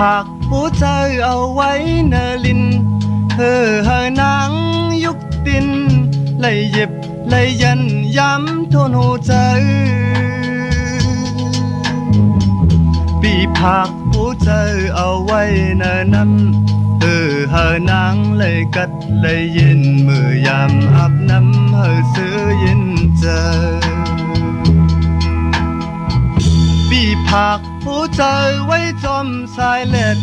ผักผู้เจอเอาไว้เนลินเฮอนางยุกตินเลยเย็บเลยยันย้ำทนหูใจปีผักผู้เจอเอาไว้เนน้ำเฮอนางเลยกัดเลยยินมือยามอาบน้ำซื้อยินเจอปีผักผู้เจอไว้จอมสายเล็ด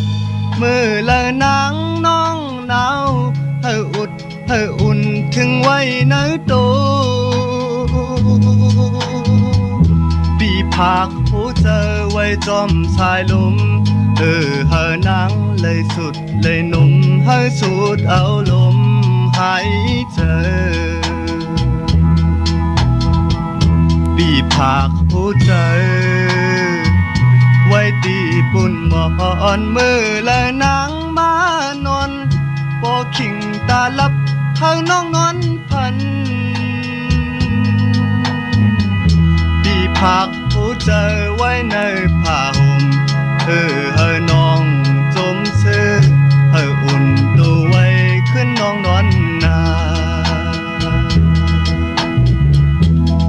มือละนางน้องหนาวอุดอุ่นถึงไว้เนื้อโตปีผักผู้เจอไว้จอมสายลมนางเลยสุดเลยหนุ่มสูดเอาลมหายเจอปีผักผู้เจอไว้ตีปุ่นหมอนมือและนางมานอนปอขิงตาลับน้องนอนพันปีผักผู้เจอไว้ในผ้าห่มน้องจมซื้ออุ่นตัวไว้ขึ้นน้องนอนนา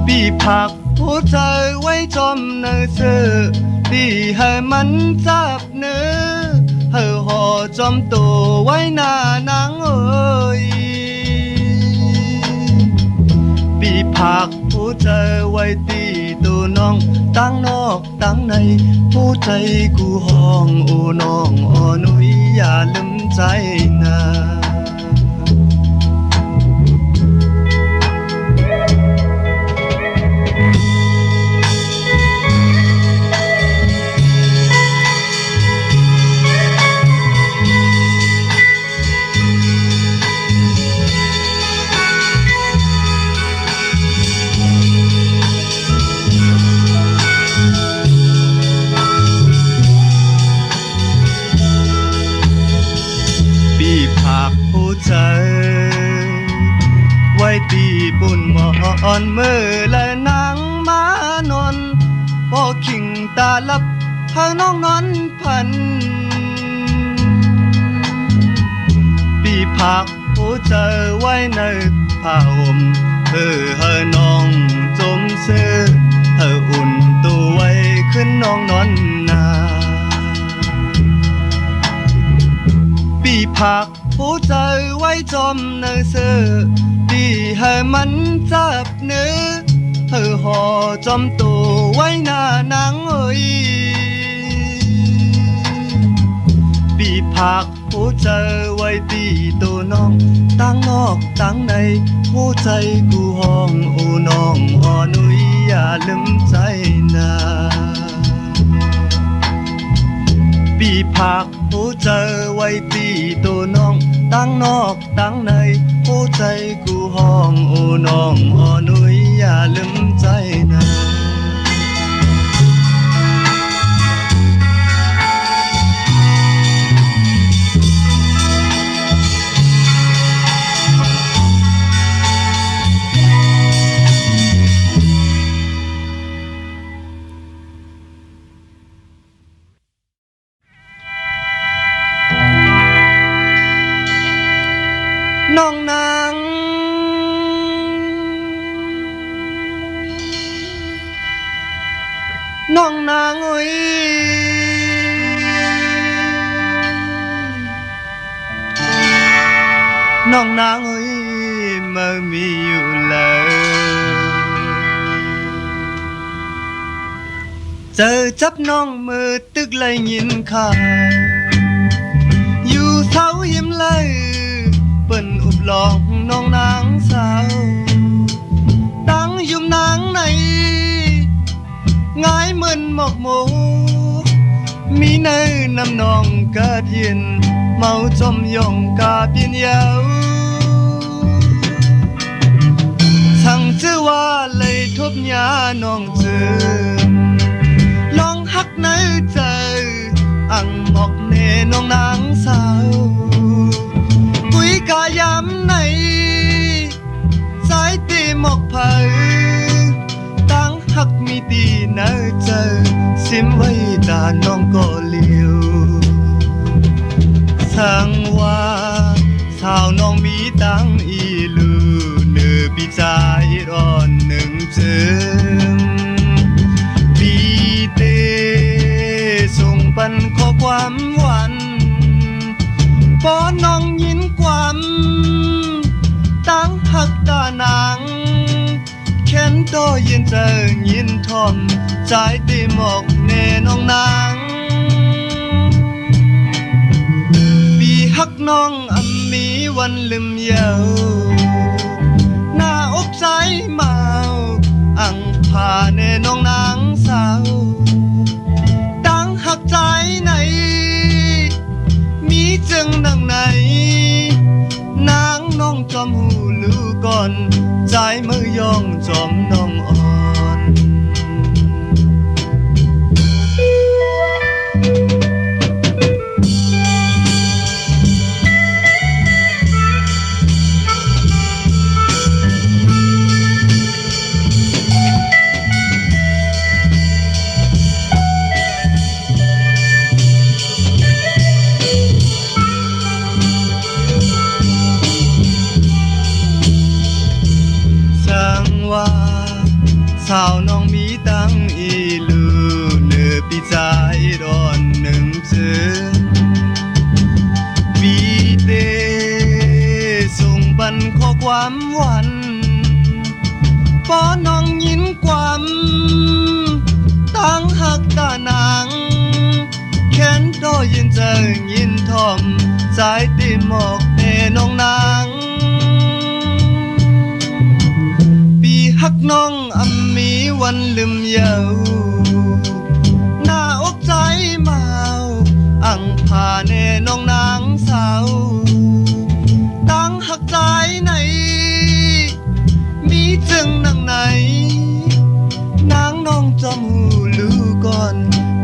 ปีผักผู้เจอไว้จอมเนื้อเสื้อที่มันจับเนื้อห่อจอมตัวไว้หน้านางเอ้ยปีผักผู้เจอไว้ตีตัวน้องตั้งนอกตั้งในผู้ใจกูห้องโอ้น้องอ้อนุยอย่าลืมใจนะไว้ตีปุ่นหมอนมือและนางมานอนพอขิงตาลับน้องนอนพันปีผักผู้เจอไว้ในผ้าห่มน้องจมซื้ออุ่นตัวไว้ขึ้นน้องนอนนาปีผักผู้เจอไว้จอมเนื้อเสื้อที่มันจับเนื้อห่อจอมตัวไว้หน้านางเอ้ยปีผักผู้เจอไว้ตีตัวน้องตั้งนอกตั้งในผู้ใจกูห้องโอ้น้องอ้อนุยอย่าลืมใจนะปีผักผู้เจอไว้ตีตัวน้องตั้งนอกตั้งในผู้ใจกูห้องโอ้น้องอ้อนุยอย่าลืมใจนะน้องนางน้องนางเอ้ยน้องนางเอ้ยมามีอยู่แล้วเจอจับน้องมือตึกเลยยินข่าวอยู่เสายิ้มเลยเปิ้นอุบหลอกน้องนางสาวตั้งยุ่มนางในง่ายเหมือนหมอกหมูมีเนื้อนำนองกาเทียนเมาจมยองกาเปียนยาวสั่งชื่อว่าเลยทบยาน้องเจอลองหักเนื้อเจออังหมอกเนน้องนางสาวกุยกายำในสายตีหมอกเผยตั้งหักมีตีเนื้อเจอซิมไว้ตาน้องก็เลี้ยว เจิมปีเตส่งปันข้อความหวานปอน้องยินความตั้งหักตานางแค้นโตยินเจอยินทอมใจตีหมอกแน่น้องนางปีหักน้องอำมีวันลืมเยาหน้าอกใจเมาอังพาแน่น้องนางสาวตั้งหักใจไหนมีจึงดังไหนนางน้องจอมหูลือก่อนใจมือย่องจอมน้องอ่อนสาวน้องมีตั้งอีลือเนื้อปีใจดอนหนึ่งเจอปีเตส่งปันข้อความหวานปอน้องยินความตั้งหักตานางแค้นโตยินเจอยินทอมใจตีหมอกแน่น้องนางหักน้องอำมีวันลืมเยาหน้าอกใจเมาอังพาแน่น้องนางสาวตั้งหักใจไหนมีจึงนังไหนนางน้องจอมหูลือก่อน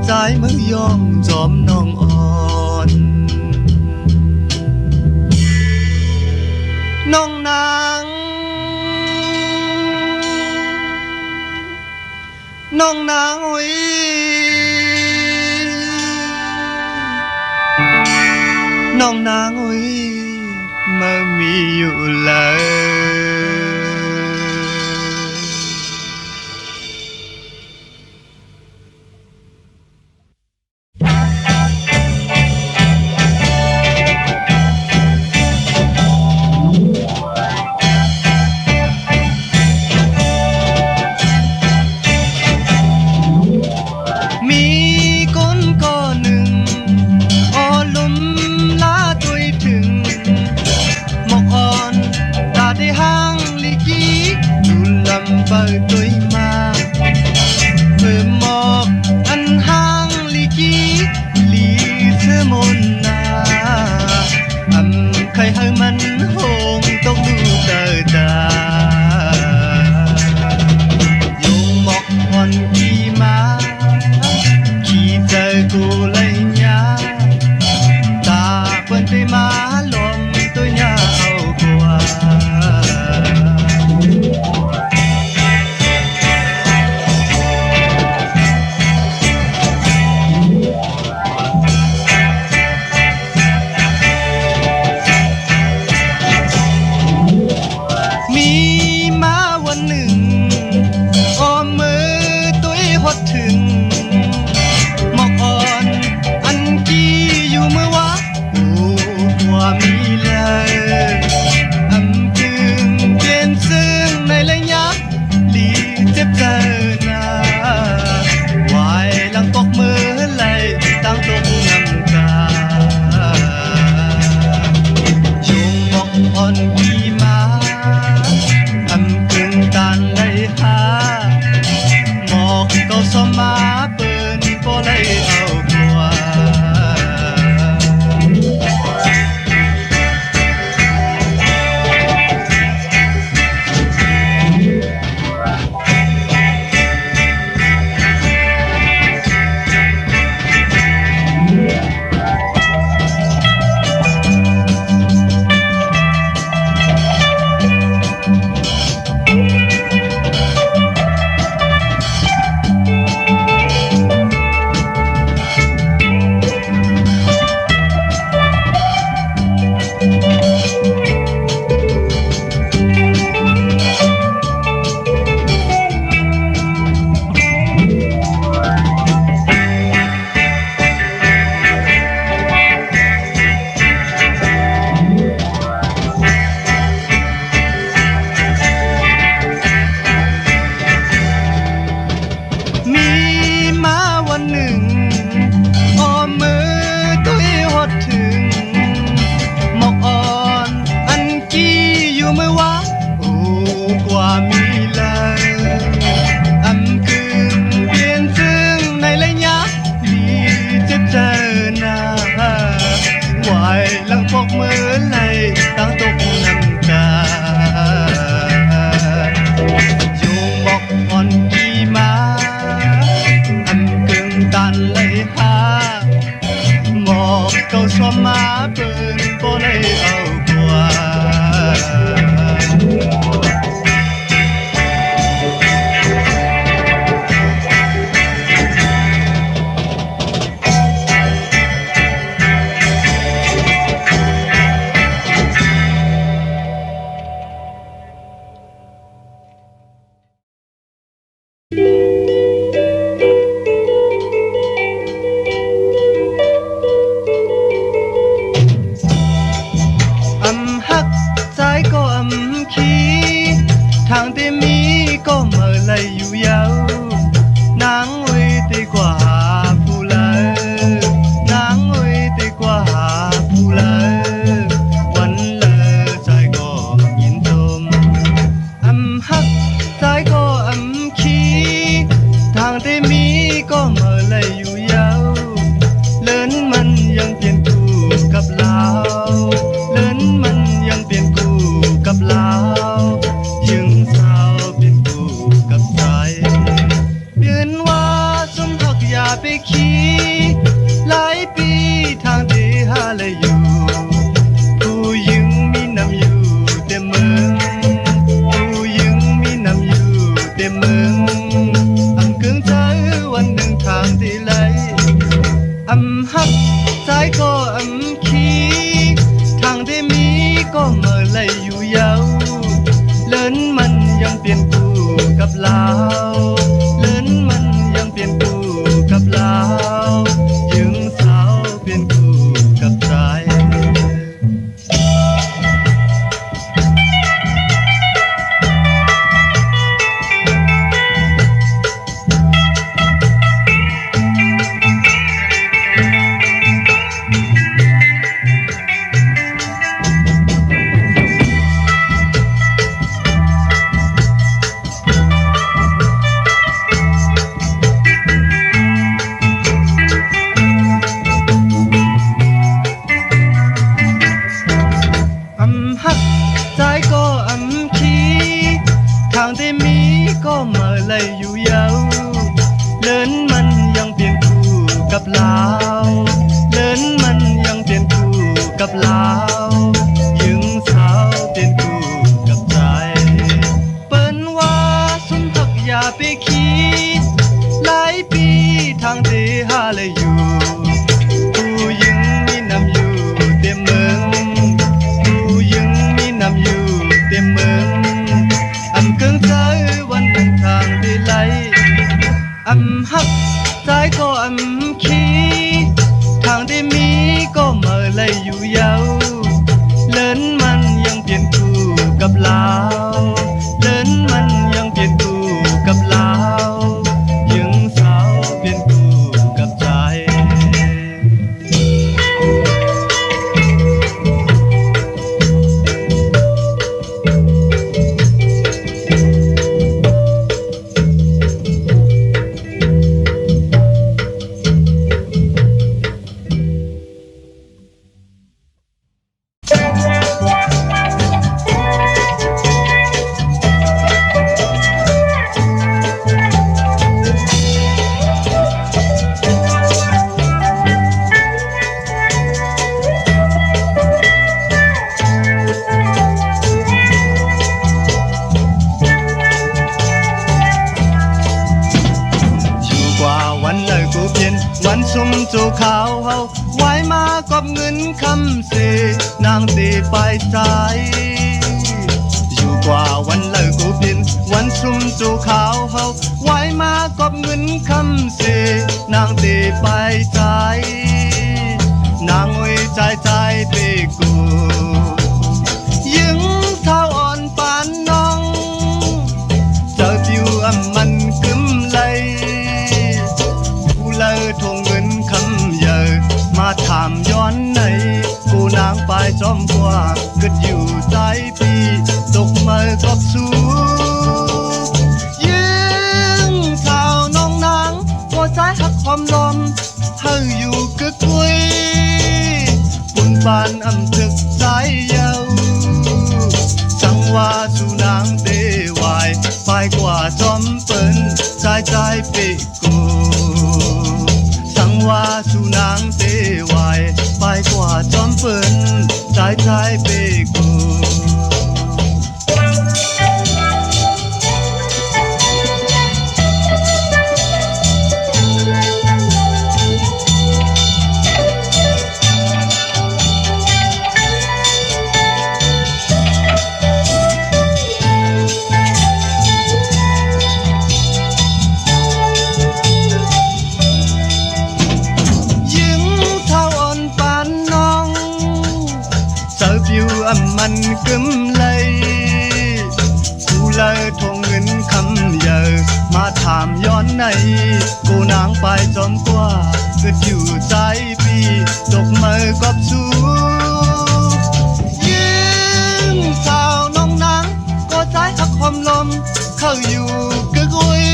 ใจมือย่องจอมน้องอ่อนน้องนางน้องนางโอ้ยน้องนางโอ้ยมามีอยู่เลยเ ฮักใจก็ขี้ทางที่มีก็เมื่อไรอยู่ยาวนางไว้ตีกว่าผู้เลอนางไว้ตีกว่าผู้เลอวันเลอใจก็ยินตมฮักใจก็ขี้ทางที่มีก็เมื่อไรอยู่ยาวเลินมันยังเปลี่ยนคู่กับลาวเลินมันยังเปลี่ยนคู่กับลาวยึงสาวเปลี่ยนคู่กับใจเปลี่ยนว่าสมหักอย่าไปขี้หลายปีทางที่หาเลยอยู่ผู้ยึงมีน้ำอยู่เต็มเมืองผู้ยึงมีน้ำอยู่เต็มเมืองกึ่งใจวันหนึ่งทางที่ไหลฮักใจก็ขี้ทางที่มีก็เมื่อไรอยู่ยาวเลินมันยังเปลี่ยนคู่กับลาวเลินมันยังเปลี่ยนคู่กับลาวยึงสาวเปลี่ยนคู่กับใจฮักใจก็ขี้ทางที่มีก็เมื่อไรอยู่ยาวเลินมันยังเปลี่ยนคู่กับลาวเลินมันยังเปลี่ยนคู่กับลาวยึงสาวเปลี่ยนคู่กับใจเปิ้นว่าสมหักอย่าไปขี้หลายปีทางที่หาเลยอยู่ผู้ยึงมีน้ำอยู่เต็มเมืองนำอยู่เต็มเมืองเกิงใจวันหนึ่งทางที่ไหลฮักใจก็ขี้ทางที่มีก็เมื่อไรอยู่ยาวเลินมันยังเปลี่ยนคู่กับลาวเลินมันยังเปลี่ยนคู่กับลาวยึงสาวเปลี่ยนคู่กับใจวันซุ่มจูขาวเฮาไว้มากอบเงินคำเสนางตีไปใจอยู่กว่าวันเลิกกูบินวันซุ่มจูขาวเฮาไว้มากอบเงินคำเสนางตีไปใจนางไว้ใจเปกูยึงเท้าอ่อนปานน้องเจ้าจิวมันกึมไหลเลอทงเงินคำเยอะมาถามย้อนไหนกูนางไปจอมกว่าเกิดอยู่ใจปีตกมากอบสู้ยืงสาวน้องนางหัวใจหักความลมเฮาอยู่กึกกุยปุ่นปานถึกใจเยาจังว่าสู่นางเตวายไปกว่าจอมเปิ้นใจเปกูว่าสู่นางเตวายไปกว่าจอมเปิ้นใจเปกู มันกึมเลยกูเลยทวงเงินคำเยอะมาถามย้อนในกูนางไปจอมกว่าเกิดอยู่ใจพี่ตกมือกับสู้ยืมสาวน้องนางก็ใจหักความลมเข้าอยู่กึกอุย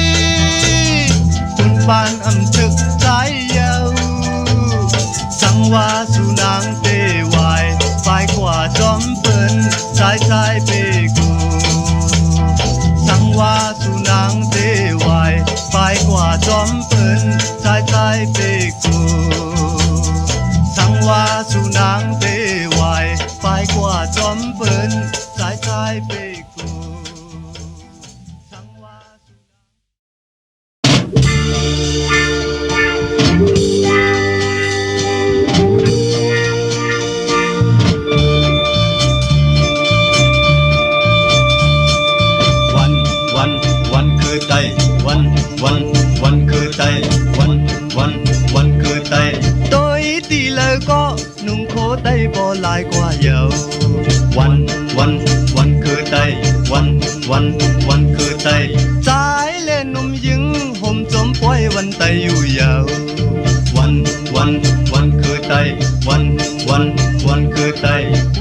คุณปานอำถึกใจเยาสังว่าสู่นางเตวายฝ่ายกว่าจอมเปิ้นสายสายเปกูสังว่าสู่นางเตวายฝ่ายกว่าจอมเปิ้นสายสายเปกูสังว่าสู่นางเตวายฝ่ายกว่าจอมเปิ้นสายสายเปกูสังว่าวันคือไตวันคือไตวันคือไตโดยตีเลยก็นุ่งโคไตบ่ลายกว่าเยาวันคือไตวันคือไตสายเล่นนุ่มยิงห่มจมป่วยวันไตอยู่ยาววันคือไตวันคือไต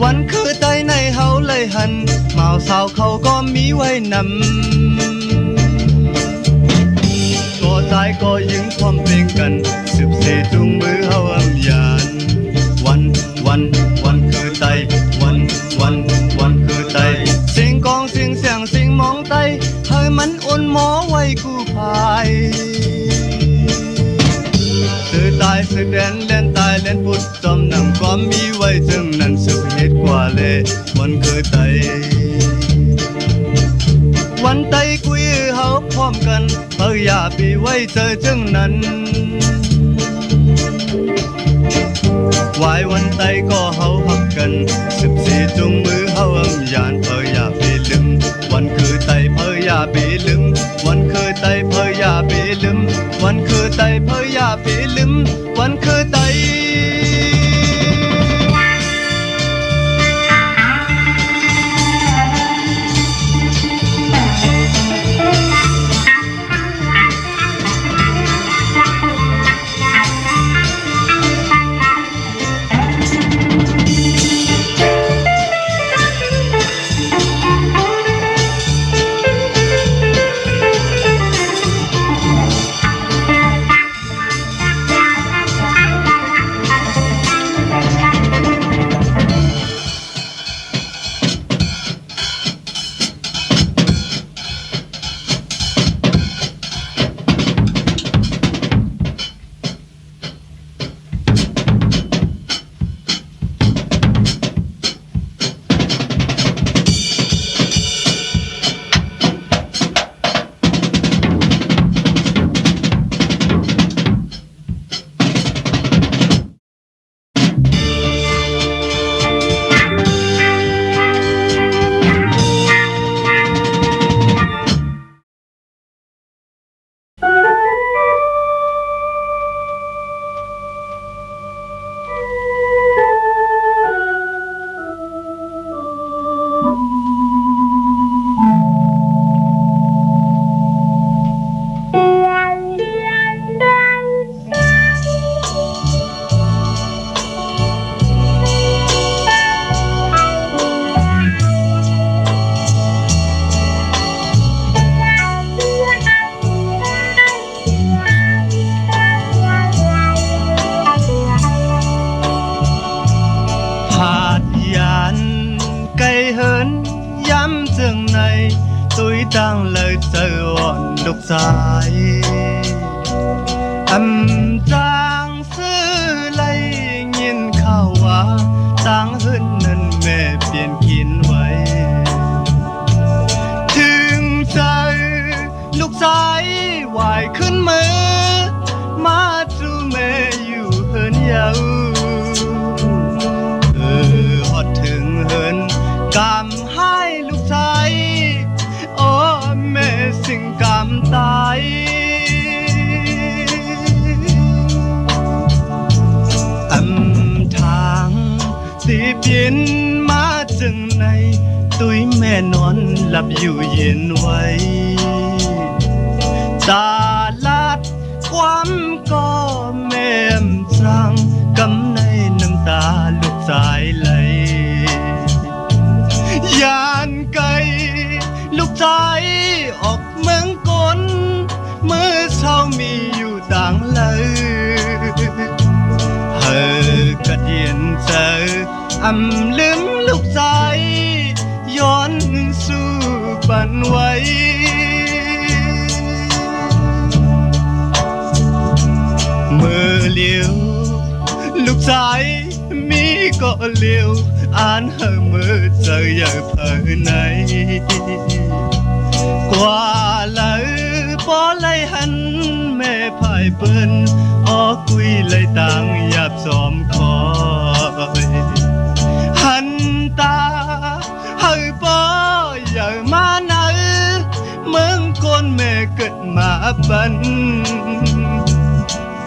วันคือไตในเฮาเลยหันเมาสาวเขาก็มีไว้นำก็ใจก็ยิงความเพลงกันสืบเสจุงมือเฮาอำยานวันคือไตวันคือไตเสียงกองเสียงเสียงมองไตให้มันอ่อนหมอไว้กู้ภัยสื่อตายสื่อแดนเล่นตายเล่นพุทธจอมนำความมีไว้จึงนั้นสุขเหตุกว่าเลยวันคือไตวันไตกุยเฮาพร้อมกันเฮาอย่าไปไว้เจอจึงนั้นวายวันไตก็เฮาหักกัน14จุงมือเฮาอำยานเฮาอย่าไปลืมวันคือไตเฮาอย่าไปลืมวันคือไตเฮาอย่าไปลืมวันคือไตเฮาอย่าไปลืมวันคือไตตั้งเลยเจออ่อนลูกสายจางซื้อเลยยินข่าวว่าต่างหื้นนั้นแม่เปลี่ยนกินไว้ถึงใจลูกสายวายขึ้นมือมาจูแม่อยู่เฮินยาวฮอดถึงเฮินกำให้ลูกชายโอ้แม่สิ่งกำตายทางที่เปลี่ยนมาจึงไหน หลับอยู่เย็นไว้ตาลาดความก็แม่มจังกำในน้ำตาลูกสายไหลยานไกลลูกใจออกเมืองกลเมื่อเช้ามีอยู่ต่างเลยเฮอกระเดียนเจออำลืมลูกใจย้อนสู่ปันไว้เมื่อเลี้ยวลูกใจมีก็เลี้ยวอ่านเฮอเมื่อเจออย่าเผลอไหนกว่าเลยพอเลยหันแม่พายเปิ้นอ้อคุยเลยต่างหยาบซ้อมคอยหันตาเฮอปออย่ามาไหนเมืองคนแม่เกิดมาปัน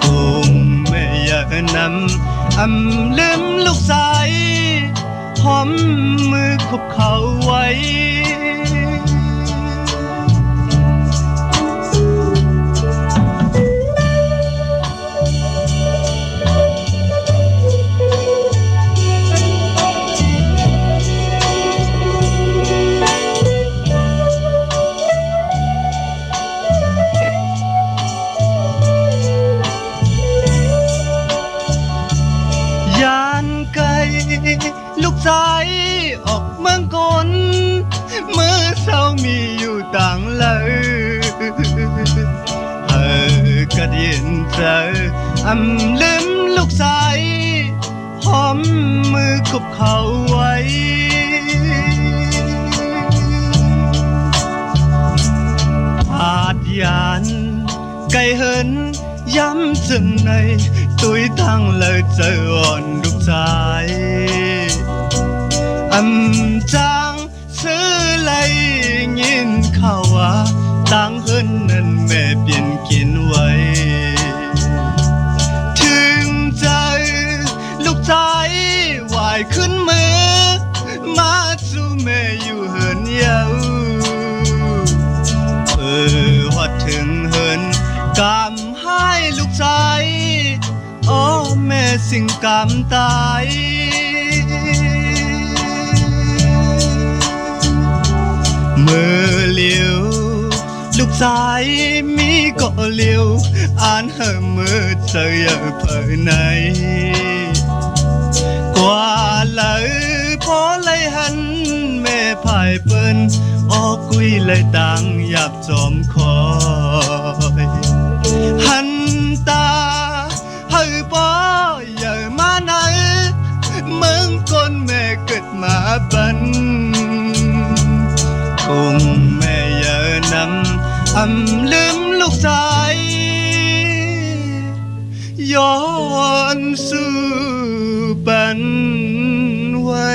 กุมแม่อย่านำลืมลูกสายหอมมือคุบเขาไว้ยานไกลลูกใจออกเมืองกลเมื่อเศร้ามีอยู่ต่างเลยเฮอกระเดียนเจอลืมลูกสายหอมมือคุบเขาไว้อาจยานไกลเหินย้ำจึงในตุยทางเลยเจออ่อนลูกชายจางซื้อเลยยินข่าวว่าต่างเหินนั้นแม่เปลี่ยนกินไว้ถึงใจลูกชายไหวขึ้นมือมาสู่แม่อยู่เหินเยาฮอดถึงเหินกำให้ลูกใจอ้อแม่สิ่งกำตายเมื่อเลี้ยวลูกใจมีก็เลี้ยวอ่านเฮอเมื่อเจออย่าเผยไหนกว่าเลยพอเลยหันแม่พายเปิ้นออกคุยเลยต่างหยาบจอมคอยหันตาเฮอปออย่ามาไหนเมืองคนแม่เกิดมาปันคงแม่อย่านำลืมลูกชายย้อนสู่ปันไว้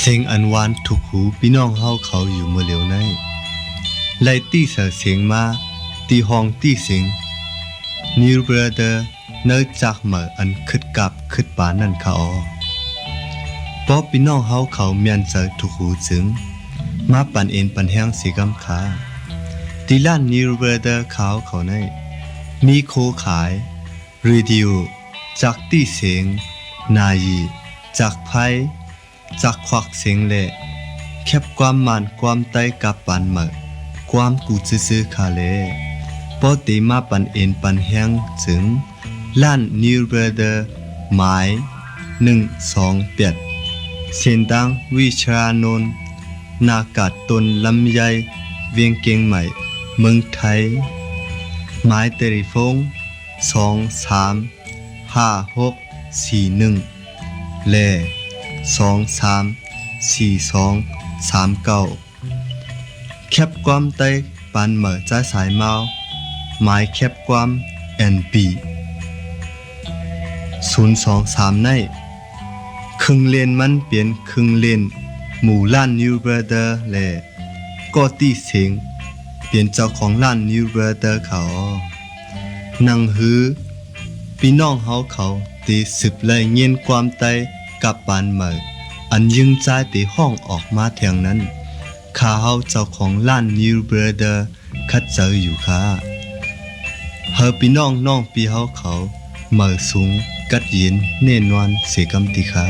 เสียงอันหวานถูกหูพี่น้องเฮาเขาอยู่เมื่อเหลียวในไล่ตี้เสียงมาตีห้องตี้เสียงนิวเบรเดอร์เนื้อจากเหมืออันคึดกับคึดปานั่นเขาเพราะพี่น้องเฮาเขาเมียนเจอถูกหูจึงมาปั่นเอ็นปั่นแห้งสีกำขาตีล้านนิวเบรเดอร์เขาในมีโคขายรีดิวจากตี้เสียงนายีจากไพจากควักเสียงเละแคบความมันความไตกับปันเหมือความกูซื้อคาเลพอตีมาปันเอ็นปันแห้งถึงล้านนิวเบอร์เดอร์หมาย128เส้นดังวิชานนท์นากาศตนลำไยเวียงเกียงใหม่เมืองไทยหมายเตลิโฟน235641และ234239แคบความไตปันเหมือจ้าสายเมาหมายแคบความ NB 023ในครึ่งเลนมันเปลี่ยนครึ่งเลนหมู่ล้าน New Brother และก็ตีเสียงเปลี่ยนเจ้าของล้าน New Brother เขานั่งฮือพี่น้องเฮาเขาตีสืบเลยเงียนความไตกับปานเหมออันยึงใจตีห้องออกมาเทียงนั้นข้าเฮาเจ้าของล้าน New Brother คัดเจออยู่ค่ะเฮอพี่น้องพี่เฮาเขาเหมอสูงกัดเย็นแน่นอนเสียกำติค่ะ